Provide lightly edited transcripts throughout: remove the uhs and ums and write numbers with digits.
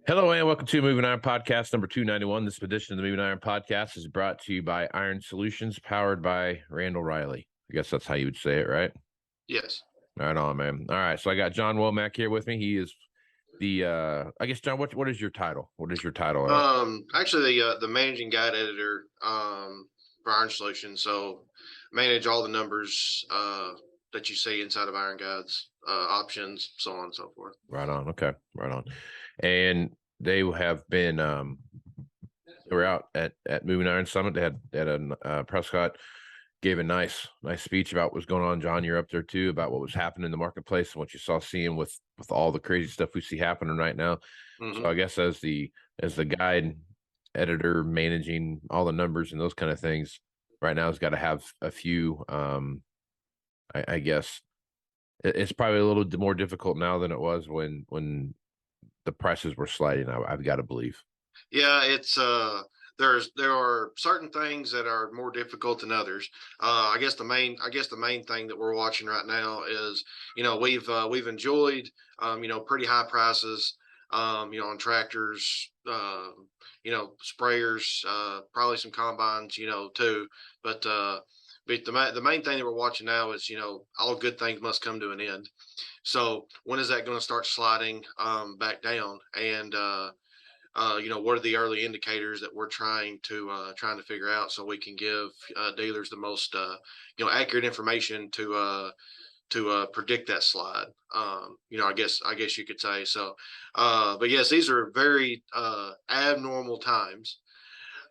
Hello and welcome to Moving Iron Podcast number 291. This edition of the Moving Iron Podcast is brought to you by Iron Solutions, powered by Randall Riley. I guess that's how you would say it, right? Yes. Right on, man. All right, so I got Jon Wommack here with me. He is the I guess, John, what is your title? What is your title? Actually, the managing guide editor for Iron Solutions. So manage all the numbers that you see inside of Iron Guides, options, so on and so forth. Right on. Okay, right on. And they have been they were out at Moving Iron Summit. They had a Prescott gave a nice speech about what was going on. John, you're up there too, about what was happening in the marketplace and what you saw seeing with all the crazy stuff we see happening right now. So I guess as the guide editor managing all the numbers and those kind of things right now has got to have a few I guess it's probably a little more difficult now than it was when the prices were sliding. I've got to believe. Yeah, it's there are certain things that are more difficult than others. I guess the main thing that we're watching right now is, we've enjoyed pretty high prices on tractors, sprayers, probably some combines, too. But the main thing that we're watching now is, all good things must come to an end. So when is that going to start sliding back down? And what are the early indicators that we're trying to figure out so we can give dealers the most accurate information to predict that slide. I guess you could say so. But yes, these are very abnormal times.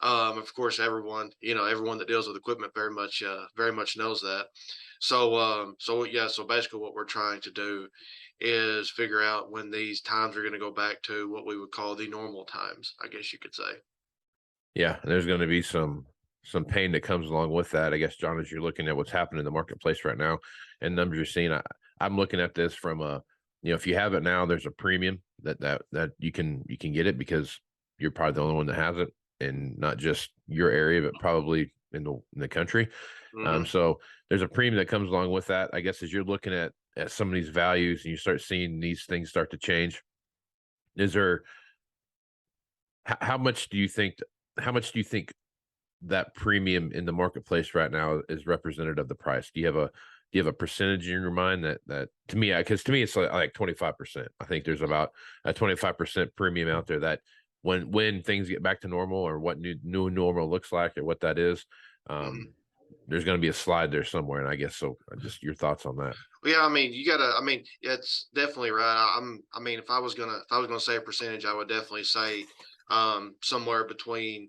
Of course, everyone that deals with equipment very much knows that. So basically what we're trying to do is figure out when these times are going to go back to what we would call the normal times, I guess you could say. Yeah, there's going to be some pain that comes along with that. I guess, John, as you're looking at what's happening in the marketplace right now and numbers you're seeing, I'm looking at this from if you have it now, there's a premium that you can get it because you're probably the only one that has it, and not just your area, but probably in the country. So there's a premium that comes along with that. I guess as you're looking at some of these values and you start seeing these things start to change, is there how much do you think that premium in the marketplace right now is representative of the price? Do you have a percentage in your mind that to me, because to me it's like 25%. I think there's about a 25% premium out there that when things get back to normal, or what new normal looks like, or what that is, there's going to be a slide there somewhere. And I guess so. Just your thoughts on that. Well, yeah, it's definitely right. If I was gonna say a percentage, I would definitely say somewhere between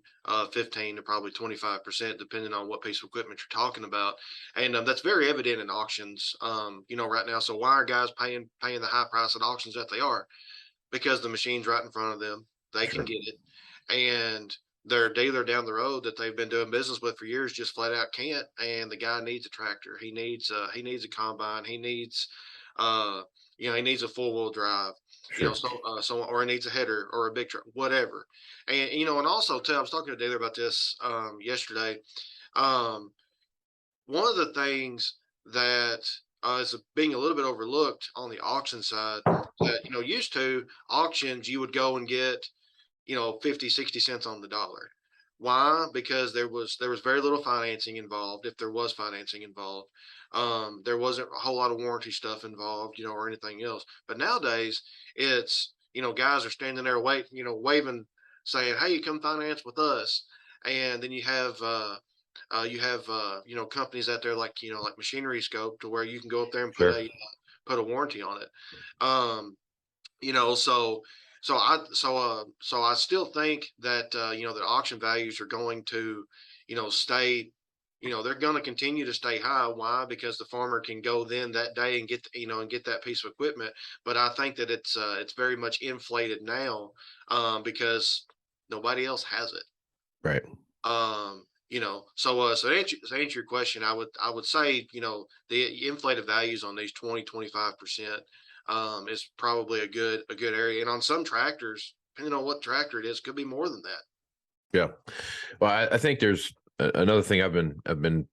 15 to probably 25%, depending on what piece of equipment you're talking about. And that's very evident in auctions, right now. So why are guys paying the high price at auctions that they are? Because the machine's right in front of them. They can get it. And their dealer down the road that they've been doing business with for years just flat out can't. And the guy needs a tractor. He needs a combine. He needs he needs a 4-wheel drive. Sure. Or he needs a header or a big truck, whatever. And also too, I was talking to a dealer about this yesterday. One of the things that is being a little bit overlooked on the auction side, that used to auctions, you would go and get 50, 60 cents on the dollar. Why? Because there was very little financing involved. If there was financing involved, there wasn't a whole lot of warranty stuff involved, or anything else. But nowadays, it's guys are standing there waving, saying, "Hey, come finance with us." And then you have companies out there like Machinery Scope, to where you can go up there and Sure. put a warranty on it. So I still think that the auction values are going to stay, they're going to continue to stay high. Why? Because the farmer can go then that day and get that piece of equipment. But I think that it's very much inflated now because nobody else has it. Right. So to answer your question, I would say the inflated values on these 25% is probably a good area. And on some tractors, depending on what tractor it is, could be more than that. Yeah. Well, I think there's another thing I've been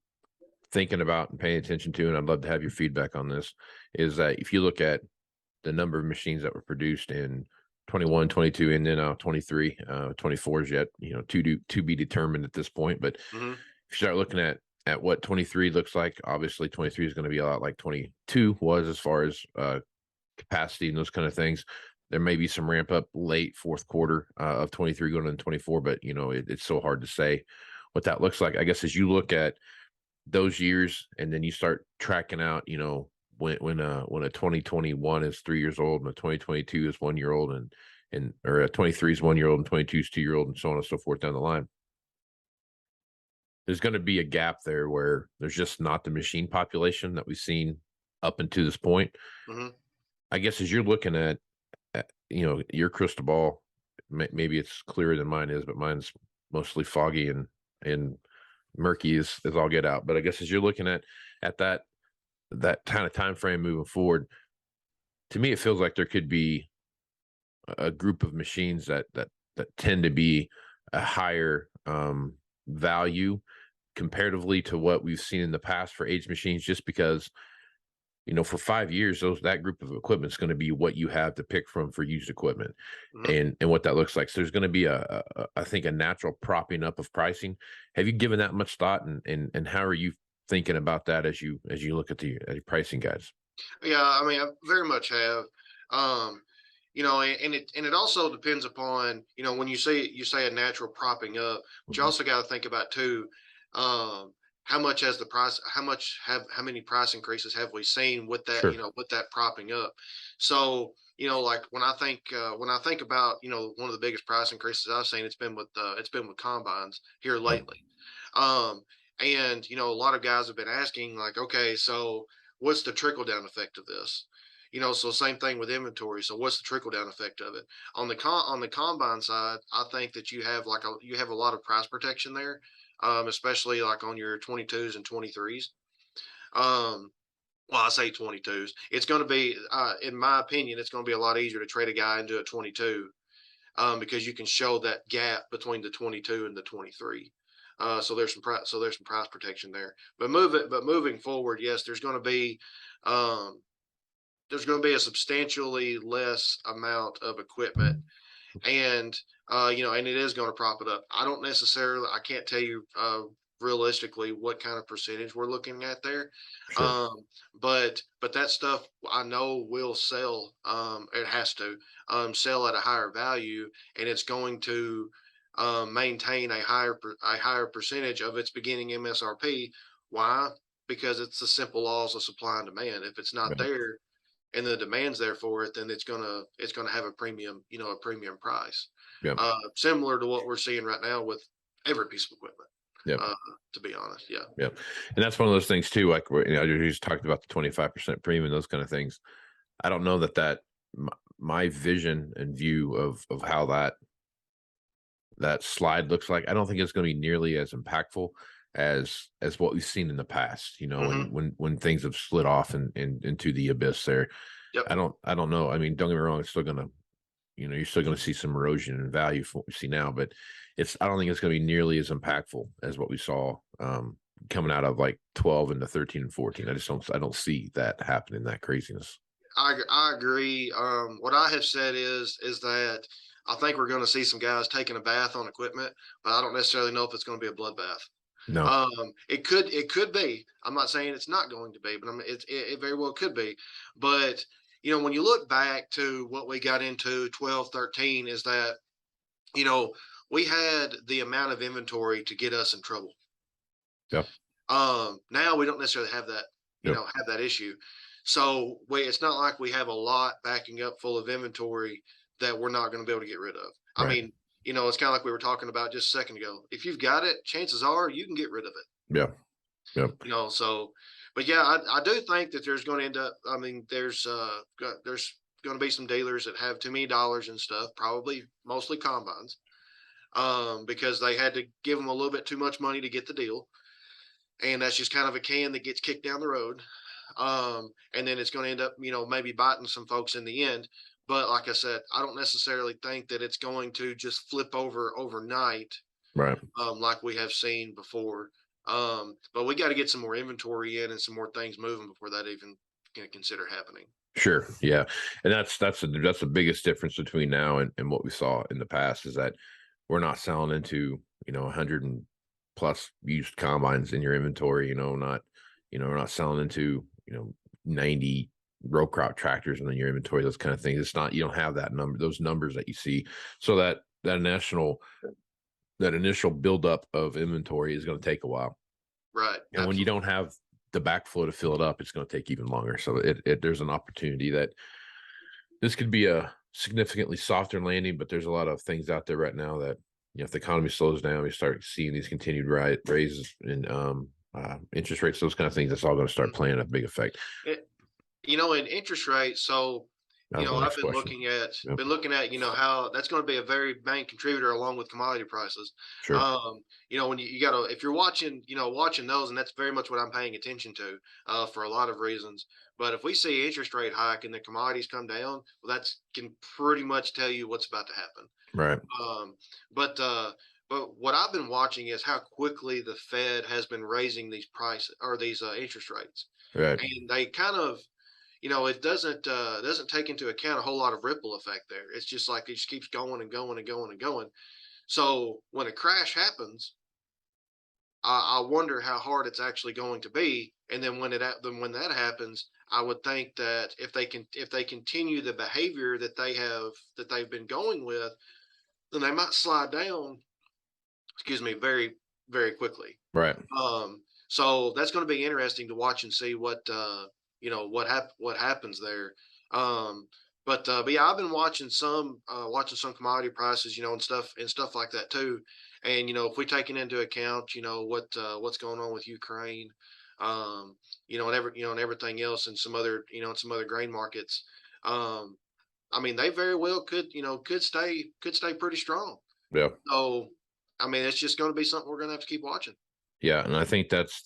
thinking about and paying attention to, and I'd love to have your feedback on this, is that if you look at the number of machines that were produced in 21, 22, and then 23, 24 is yet, to be determined at this point. But Hmm. if you start looking at what 23 looks like, obviously 23 is going to be a lot like 22 was as far as capacity and those kind of things. There may be some ramp up late fourth quarter of 23 going into 24, but it's so hard to say what that looks like. I guess as you look at those years and then you start tracking out, when a 2021 is 3 years old and a 2022 is 1 year old and or a 23 is 1 year old and 22 is 2 year old and so on and so forth down the line. There's going to be a gap there where there's just not the machine population that we've seen up until this point. Hmm. I guess as you're looking at your crystal ball, maybe it's clearer than mine is, but mine's mostly foggy and murky as all get out. But I guess as you're looking at that kind of time frame moving forward, to me it feels like there could be a group of machines that tend to be a higher value comparatively to what we've seen in the past for age machines, just because for 5 years, that group of equipment is going to be what you have to pick from for used equipment, Hmm. and what that looks like. So there's going to be I think a natural propping up of pricing. Have you given that much thought, and how are you thinking about that as you look at your pricing guides? Yeah, I mean, I very much have. Um, and it also depends upon, when you say a natural propping up, but you Mhm. also got to think about too, um, how many price increases have we seen with that, Sure, with that propping up. So, like when I think about, one of the biggest price increases I've seen, it's been with combines here right, lately. Um, and a lot of guys have been asking, like, okay, so what's the trickle down effect of this? So same thing with inventory. So what's the trickle down effect of it? On the combine side, I think that you have a lot of price protection there, especially like on your 22s and 23s. Um, well, I say 22s. It's going to be, in my opinion, it's going to be a lot easier to trade a guy into a 22, because you can show that gap between the 22 and the 23. So there's some price protection there. But moving forward, yes, um, there's going to be a substantially less amount of equipment, and and it is going to prop it up. I can't tell you realistically what kind of percentage we're looking at there, sure, um, but that stuff I know will sell. It has to sell at a higher value, and it's going to maintain a higher percentage of its beginning MSRP. Why? Because it's the simple laws of supply and demand. If it's not yeah, there and the demand's there for it, then it's gonna have a premium price. yeah, Similar to what we're seeing right now with every piece of equipment. yeah. Uh, to be honest, yeah. Yeah, and that's one of those things too. Like you just talked about the 25% premium, those kind of things. I don't know that my vision and view of how that slide looks like. I don't think it's going to be nearly as impactful as what we've seen in the past. Hmm. When things have slid off and into the abyss there. Yep. I don't know. I mean, don't get me wrong. It's still gonna you're still going to see some erosion in value for what we see now, but I don't think it's going to be nearly as impactful as what we saw coming out of like 12 into 13 and 14. I don't see that happening, that craziness. I agree. What I have said is that I think we're going to see some guys taking a bath on equipment, but I don't necessarily know if it's going to be a bloodbath. No, It could be. I'm not saying it's not going to be, but it very well could be. But when you look back to what we got into 12, 13, is that you know we had the amount of inventory to get us in trouble. yeah, Now we don't necessarily have that, yep, have that issue. So it's not like we have a lot backing up full of inventory that we're not going to be able to get rid of. I right, mean, it's kind of like we were talking about just a second ago. If you've got it, chances are you can get rid of it. yeah, yep, So, but yeah, I do think that there's going to end up. I mean, there's going to be some dealers that have too many dollars and stuff, probably mostly combines, because they had to give them a little bit too much money to get the deal, and that's just kind of a can that gets kicked down the road. And then it's going to end up, maybe biting some folks in the end. But like I said, I don't necessarily think that it's going to just flip over overnight, right. like we have seen before. But we got to get some more inventory in and some more things moving before that even can consider happening. Sure. Yeah. And that's the biggest difference between now and what we saw in the past is that we're not selling into, 100 and plus used combines in your inventory, not, we're not selling into, 90 row crop tractors in your inventory, those kind of things. It's not, you don't have those numbers that you see. So that initial buildup of inventory is going to take a while. Right. And when you Absolutely. don't have the backflow to fill it up, it's going to take even longer. So there's an opportunity that this could be a significantly softer landing, but there's a lot of things out there right now that, if the economy slows down, we start seeing these continued raises in interest rates, those kind of things. That's all going to start Mhm. playing a big effect. In interest rates, so That was my I've next question. Yep. been looking at how that's going to be a very main contributor along with commodity prices. Sure. When you gotta, if you're watching, watching those, and that's very much what I'm paying attention to, for a lot of reasons. But if we see interest rate hike and the commodities come down, well, that's can pretty much tell you what's about to happen. Right. Um, but what I've been watching is how quickly the Fed has been raising these prices or these interest rates, Right. and they kind of, it doesn't take into account a whole lot of ripple effect there. It's just like it just keeps going and going and going and going. So when a crash happens, I wonder how hard it's actually going to be. And then when that happens, I would think that if they continue the behavior that they've been going with, then they might slide down. Excuse me, very very quickly. Right. So that's going to be interesting to watch and see what happens there. Um, but yeah, I've been watching some commodity prices, and stuff like that too. And if we taking into account, what's going on with Ukraine, and everything else, and some other grain markets. Um, I mean, they very well could stay pretty strong. Yeah. So, I mean, it's just going to be something we're going to have to keep watching. Yeah. And I think that's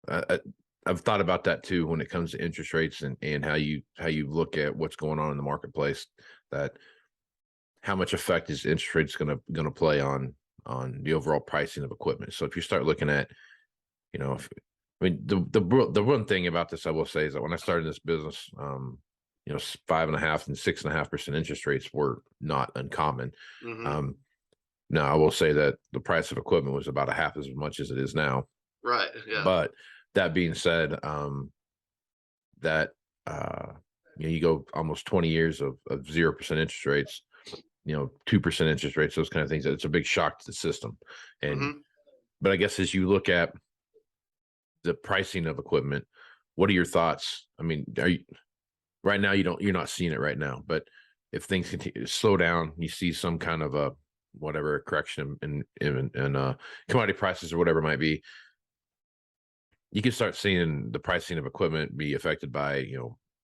I, I've thought about that too when it comes to interest rates and how you look at what's going on in the marketplace, that how much effect is interest rates going to play on the overall pricing of equipment. So if you start looking at, if, I mean, the one thing about this I will say is that when I started this business, 5.5 and 6.5% interest rates were not uncommon. Hmm. Um, Now I will say that the price of equipment was about a half as much as it is now. Right. Yeah. But that being said, that uh, you go almost 20 years of 0% interest rates, 2% interest rates, those kind of things. It's a big shock to the system. And Hmm. but I guess as you look at the pricing of equipment, what are your thoughts? I mean, are you right now? You're not seeing it right now, but if things continue to slow down, you see some kind of a whatever correction in commodity prices or whatever it might be, you can start seeing the pricing of equipment be affected by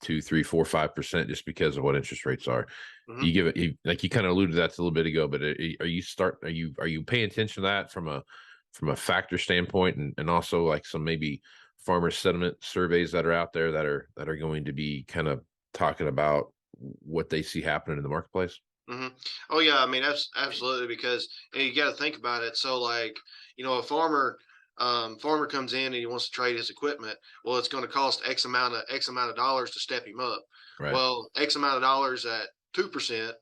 2, 3, 4, 5% just because of what interest rates are. Hmm. You give it like you kind of alluded to that a little bit ago, but are you paying attention to that from a factor standpoint, and also like some maybe farmer sentiment surveys that are out there that are going to be kind of talking about what they see happening in the marketplace? Hmm. Oh yeah. I mean, absolutely, because you got to think about it. So like, a farmer comes in and he wants to trade his equipment. Well, it's going to cost X amount of dollars to step him up. Right. Well, X amount of dollars at 2%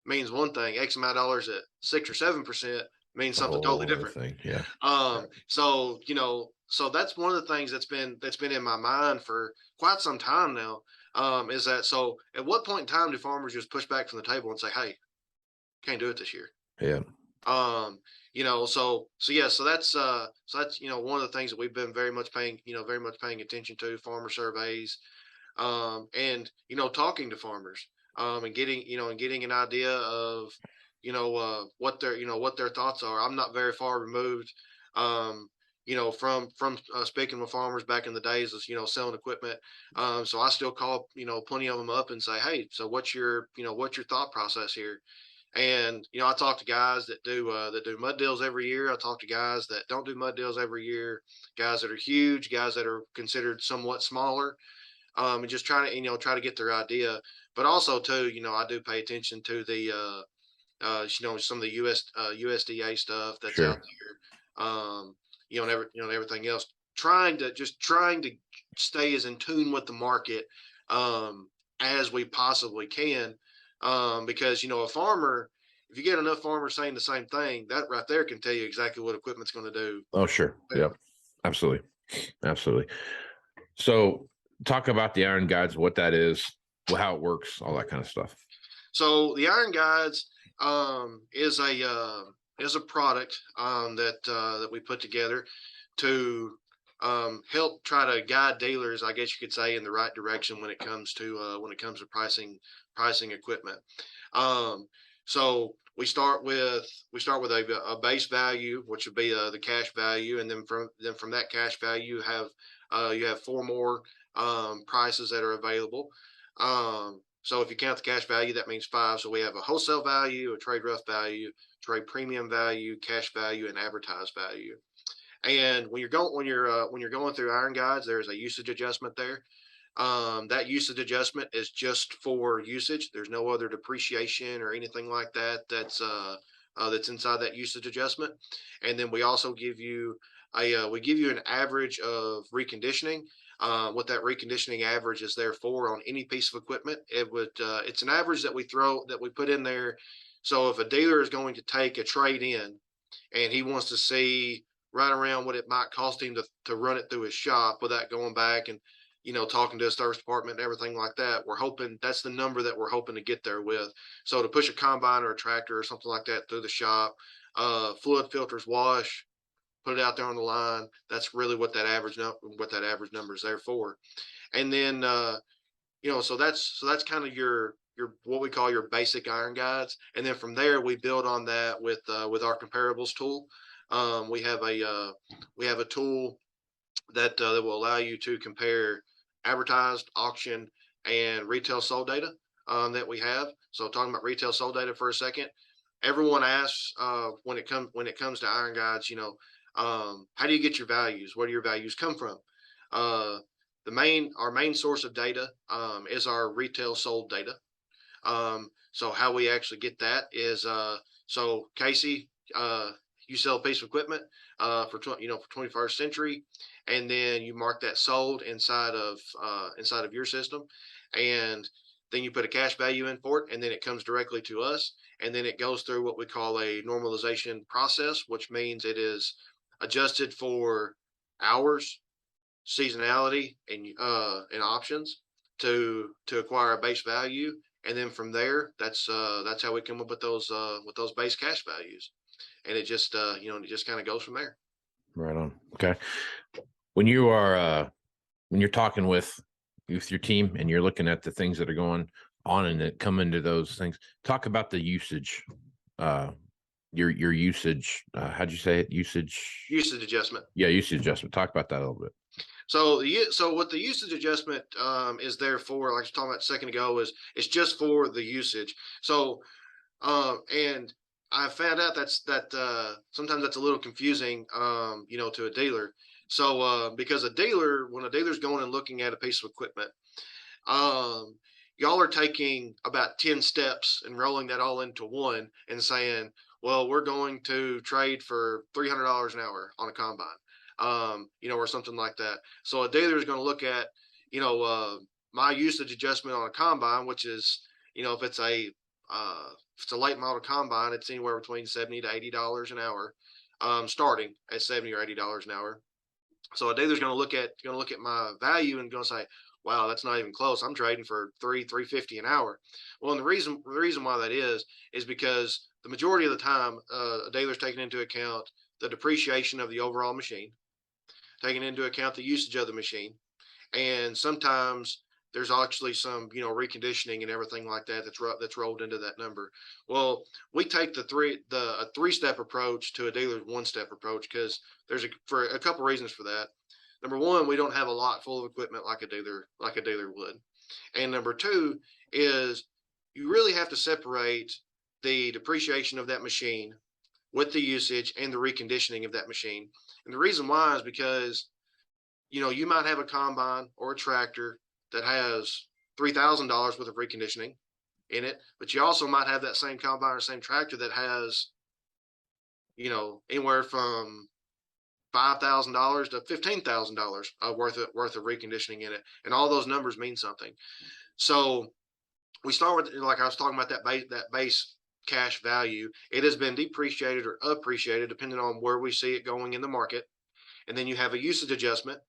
means one thing. X amount of dollars at 6 or 7% means A something totally whole other different. thing. Yeah. So that's one of the things that's been in my mind for quite some time now. Is that so? At what point in time do farmers just push back from the table and say, "Hey, can't do it this year"? Yeah. Um, so yeah, so that's one of the things that we've been very much paying attention to, farmer surveys, and talking to farmers, and getting an idea of what their thoughts are. I'm not very far removed, um, from speaking with farmers back in the days of selling equipment. So I still call plenty of them up and say, hey, so what's your thought process here? And I talk to guys that do mud deals every year. I talk to guys that don't do mud deals every year, guys that are huge, guys that are considered somewhat smaller, and just try to get their idea. But also too, I do pay attention to the some of the USDA stuff that's out Sure. there, and everything else. trying to stay as in tune with the market as we possibly can, because a farmer, if you get enough farmers saying the same thing, that right there can tell you exactly what equipment's going to do. Oh, sure. Yep. Absolutely. Absolutely. So talk about the iron guides, what that is, how it works, all that kind of stuff. So the iron guides is a product that we put together to help try to guide dealers, I guess you could say, in the right direction when it comes to pricing equipment. So we start with a base value, which would be the cash value, and then from that cash value you have four more prices that are available. So if you count the cash value, that means five. So we have a wholesale value, a trade rough value, trade premium value, cash value, and advertised value. And when you're going through iron guides, there's a usage adjustment there. That usage adjustment is just for usage. There's no other depreciation or anything like that that's inside that usage adjustment. And then we also give you an average of reconditioning. What that reconditioning average is there for on any piece of equipment. It's an average that we put in there. So if a dealer is going to take a trade in and he wants to see right around what it might cost him to run it through his shop without going back and talking to his service department and everything like that, we're hoping that's the number that we're hoping to get there with. So to push a combine or a tractor or something like that through the shop, fluid filters wash, put it out there on the line. That's really what that average number is there for. And then so that's kind of your what we call your basic iron guides. And then from there we build on that with our comparables tool. We have a tool that will allow you to compare advertised, auction, and retail sold data that we have. So talking about retail sold data for a second, everyone asks when it comes to iron guides, how do you get your values? Where do your values come from? Our main source of data is our retail sold data. So how we actually get that is so Casey, you sell a piece of equipment for 21st century, and then you mark that sold inside of your system, and then you put a cash value in for it, and then it comes directly to us, and then it goes through what we call a normalization process, which means it is adjusted for hours, seasonality, and options to acquire a base value, and then from there, that's how we come up with those base cash values, and it just kind of goes from there. Right on. Okay. When you are when you're talking with your team and you're looking at the things that are going on and that come into those things, talk about the usage. Your usage. How'd you say it? Usage Adjustment. Yeah, usage adjustment. Talk about that a little bit. So what the usage adjustment is there for, like I was talking about a second ago, is it's just for the usage. So and I found out that sometimes that's a little confusing, to a dealer. So because when a dealer's going and looking at a piece of equipment, y'all are taking about 10 steps and rolling that all into one and saying, well, we're going to trade for $300 an hour on a combine. Or something like that. So a dealer is going to look at, my usage adjustment on a combine, which is, if it's a late model combine, it's anywhere between $70 to $80 an hour, starting at $70 or $80 an hour. So a dealer's going to look at my value and going to say, wow, that's not even close. I'm trading for $350 an hour. Well, and the reason why that is because the majority of the time, a dealer's taking into account the depreciation of the overall machine, taking into account the usage of the machine, and sometimes there's actually some reconditioning and everything like that that's rolled into that number. Well, we take a 3-step approach to a dealer's 1-step approach because for a couple reasons for that. Number one, we don't have a lot full of equipment like a dealer would, and number two is you really have to separate the depreciation of that machine with the usage and the reconditioning of that machine. And the reason why is because, you might have a combine or a tractor that has $3,000 worth of reconditioning in it, but you also might have that same combine or same tractor that has, anywhere from $5,000 to $15,000 worth of reconditioning in it, and all those numbers mean something. So we start with, like I was talking about, that base cash value. It has been depreciated or appreciated depending on where we see it going in the market. And then you have a usage adjustment,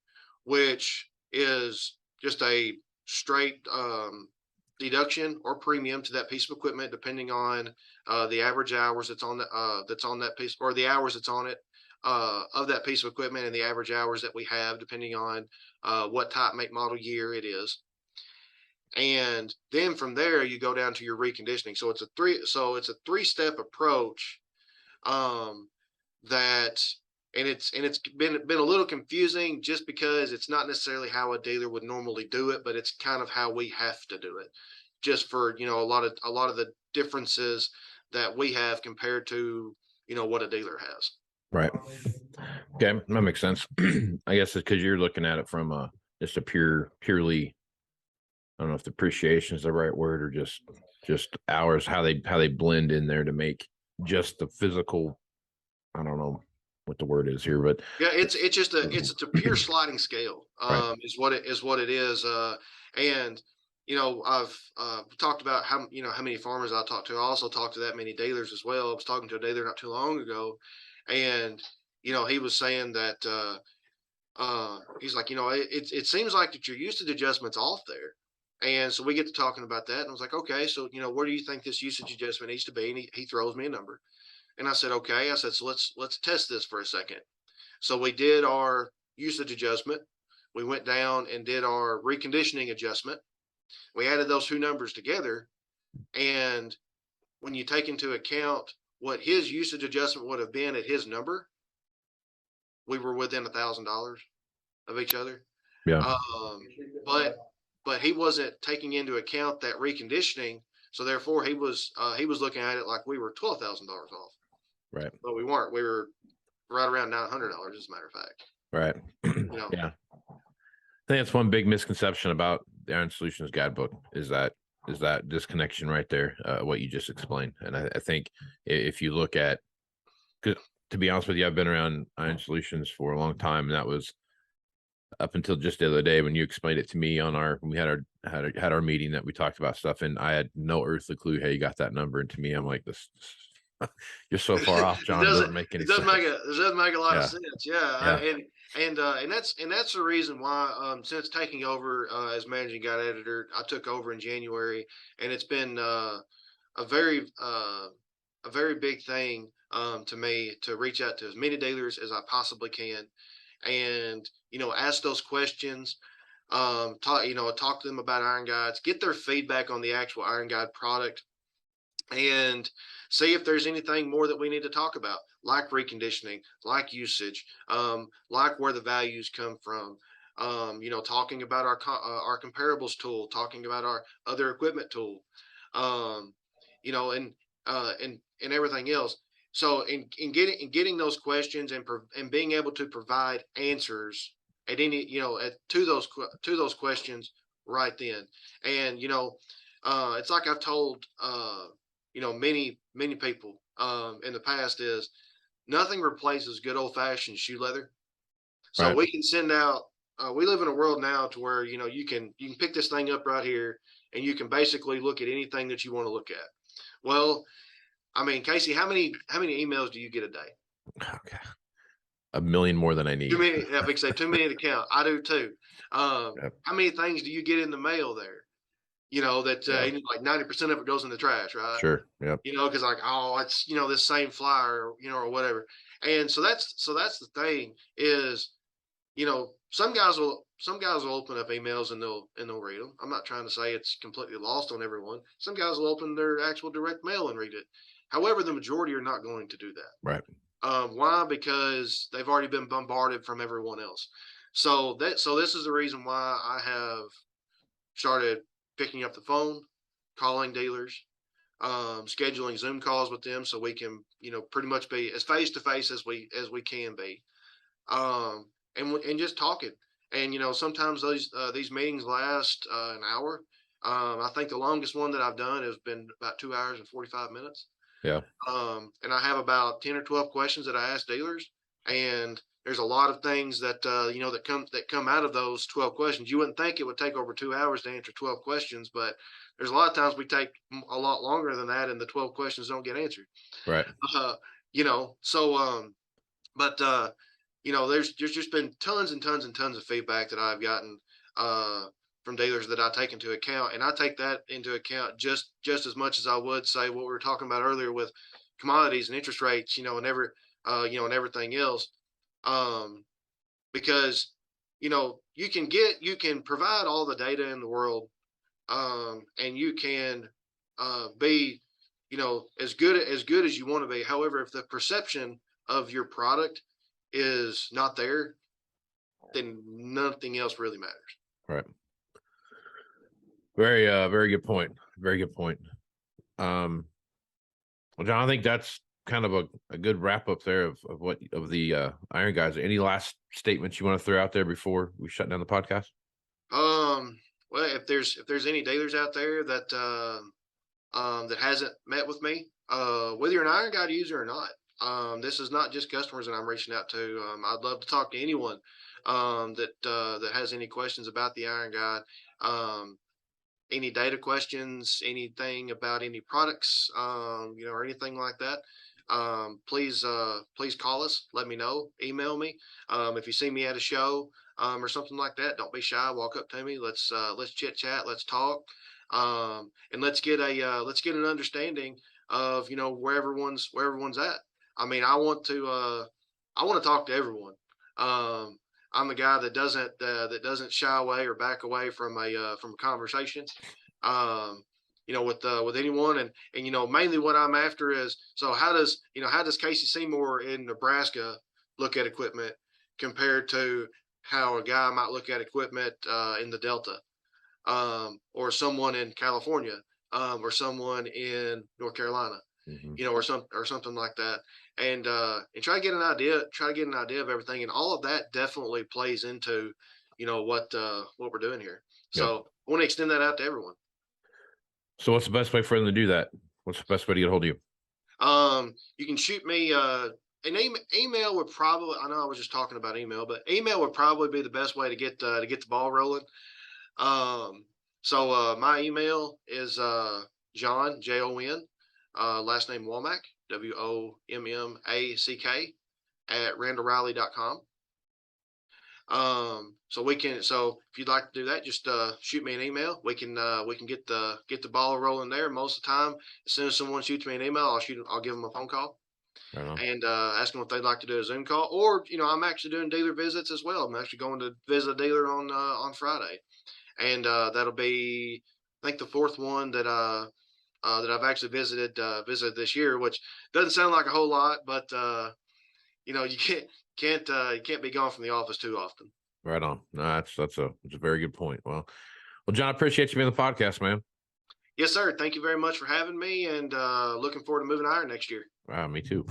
which is just a straight deduction or premium to that piece of equipment, depending on the average hours that's on that piece, or the hours that's on it of that piece of equipment, and the average hours that we have, depending on what type, make, model, year it is. And then from there you go down to your reconditioning. So it's a three-step approach that and it's been a little confusing, just because it's not necessarily how a dealer would normally do it, but it's kind of how we have to do it, just for a lot of the differences that we have compared to what a dealer has. Right. Okay, that makes sense. I guess it's because you're looking at it from just a purely, I don't know if depreciation is the right word, or just hours, how they blend in there to make just the physical. I don't know what the word is here, but yeah, it's a pure sliding scale. Right. Is what it is. And I've talked about how many farmers I talked to. I also talked to that many dealers as well. I was talking to a dealer not too long ago, and he was saying that he's like, it seems like that your usage adjustment's off there. And so we get to talking about that, and I was like, okay, so where do you think this usage adjustment needs to be? And he throws me a number, and I said, okay. I said, so let's test this for a second. So we did our usage adjustment. We went down and did our reconditioning adjustment. We added those two numbers together, and when you take into account what his usage adjustment would have been at his number, we were within $1,000 of each other. Yeah. But he wasn't taking into account that reconditioning, so therefore he was looking at it like we were $12,000 off. Right. But we weren't. We were right around $900, as a matter of fact. Right. Yeah. I think that's one big misconception about the Iron Solutions Guidebook is that disconnection right there, what you just explained. And I think if you look at, because to be honest with you, I've been around Iron Solutions for a long time, and that was up until just the other day when you explained it to me when we had our meeting, that we talked about stuff, and I had no earthly clue how you got that number. And to me, I'm like, this you're so far off, John. It doesn't make any sense. It doesn't make a lot of sense. Yeah. Yeah. And that's the reason why, since taking over as managing guide editor, I took over in January, and it's been a very big thing to me to reach out to as many dealers as I possibly can, and ask those questions, talk to them about iron guides, get their feedback on the actual iron guide product, and see if there's anything more that we need to talk about, like reconditioning, like usage, like where the values come from, talking about our comparables tool, talking about our other equipment tool, and everything else. So in getting those questions and being able to provide answers at any to those questions right then. And it's like I've told many people in the past, is nothing replaces good old fashioned shoe leather. So Right. we can send out. We live in a world now to where you can pick this thing up right here, and you can basically look at anything that you want to look at. Well, I mean, Casey, how many emails do you get a day? Okay. A million more than I need. Too many. Yeah, say too many to count. I do too. Yep. How many things do you get in the mail there? That like 90% of it goes in the trash, right? Sure. Yep. Because like, oh, it's this same flyer, or whatever. And so that's the thing is, some guys will open up emails and they'll read them. I'm not trying to say it's completely lost on everyone. Some guys will open their actual direct mail and read it. However, the majority are not going to do that. Right. Why? Because they've already been bombarded from everyone else. So this is the reason why I have started picking up the phone, calling dealers, scheduling Zoom calls with them, so we can pretty much be as face to face as we can be, and just talking. And sometimes these meetings last an hour. I think the longest one that I've done has been about 2 hours and 45 minutes. Yeah. And I have about 10 or 12 questions that I ask dealers, and there's a lot of things that that come out of those 12 questions. You wouldn't think it would take over 2 hours to answer 12 questions, but there's a lot of times we take a lot longer than that, and the 12 questions don't get answered. Right. There's just been tons and tons and tons of feedback that I've gotten from dealers that I take into account, and I take that into account just as much as I would say what we were talking about earlier with commodities and interest rates, and and everything else, because you can provide all the data in the world, and you can be as good as you want to be. However, if the perception of your product is not there, then nothing else really matters. Right. Very good point. Very good point. Well, John, I think that's kind of a good wrap up there of the Iron Guys. Any last statements you want to throw out there before we shut down the podcast? Well, if there's any dealers out there that that hasn't met with me, whether you're an Iron Guide user or not, this is not just customers that I'm reaching out to. I'd love to talk to anyone that has any questions about the Iron Guide, any data questions, anything about any products, or anything like that. Please call us. Let me know. Email me. If you see me at a show or something like that, don't be shy. Walk up to me. Let's chit chat. Let's talk. And let's get an understanding of where everyone's at. I mean, I want to talk to everyone. I'm the guy that doesn't shy away or back away from a conversation. With anyone, and mainly what I'm after is, so how does Casey Seymour in Nebraska look at equipment compared to how a guy might look at equipment in the Delta, or someone in California, or someone in North Carolina, or something like that, and try to get an idea of everything, and all of that definitely plays into what we're doing here. Yep. So I want to extend that out to everyone. So what's the best way for them to do that? What's the best way to get a hold of you? You can shoot me an email would probably, I know I was just talking about email, but email would probably be the best way to get the ball rolling. So my email is Jon, Jon, last name Wommack, WOMMACK @randallriley.com. So if you'd like to do that, just shoot me an email. We can get the ball rolling there. Most of the time, as soon as someone shoots me an email, I'll give them a phone call, and ask them if they'd like to do a Zoom call. Or I'm actually doing dealer visits as well. I'm actually going to visit a dealer on Friday, and that'll be, I think, the fourth one that I've actually visited this year, which doesn't sound like a whole lot, but you can't be gone from the office too often. Right on. No, that's a very good point. Well, John, I appreciate you being on the podcast, man. Yes, sir. Thank you very much for having me, and looking forward to moving iron next year. Me too.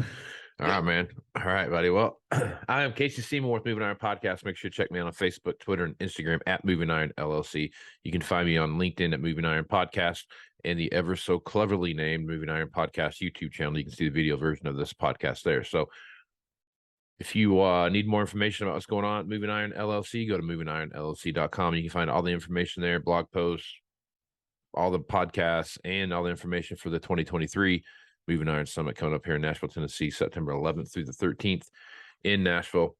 All right, man. All right, buddy. Well, I am Casey Seymour with Moving Iron Podcast. Make sure to check me out on Facebook, Twitter, and Instagram at Moving Iron LLC. You can find me on LinkedIn at Moving Iron Podcast, and the ever so cleverly named Moving Iron Podcast YouTube channel. You can see the video version of this podcast there. So if you need more information about what's going on at Moving Iron LLC, go to MovingIronLLC.com. You can find all the information there, blog posts, all the podcasts, and all the information for the 2023 Moving Iron Summit coming up here in Nashville, Tennessee, September 11th through the 13th in Nashville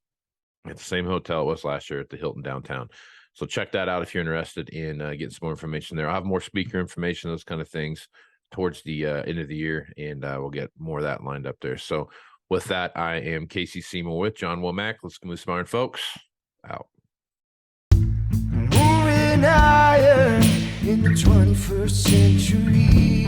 at the same hotel it was last year at the Hilton downtown. So check that out if you're interested in getting some more information there. I'll have more speaker information, those kind of things towards the end of the year, and we'll get more of that lined up there. So with that, I am Casey Seymour with Jon Wommack. Let's move some iron, folks. Out. Moving iron in the 21st century.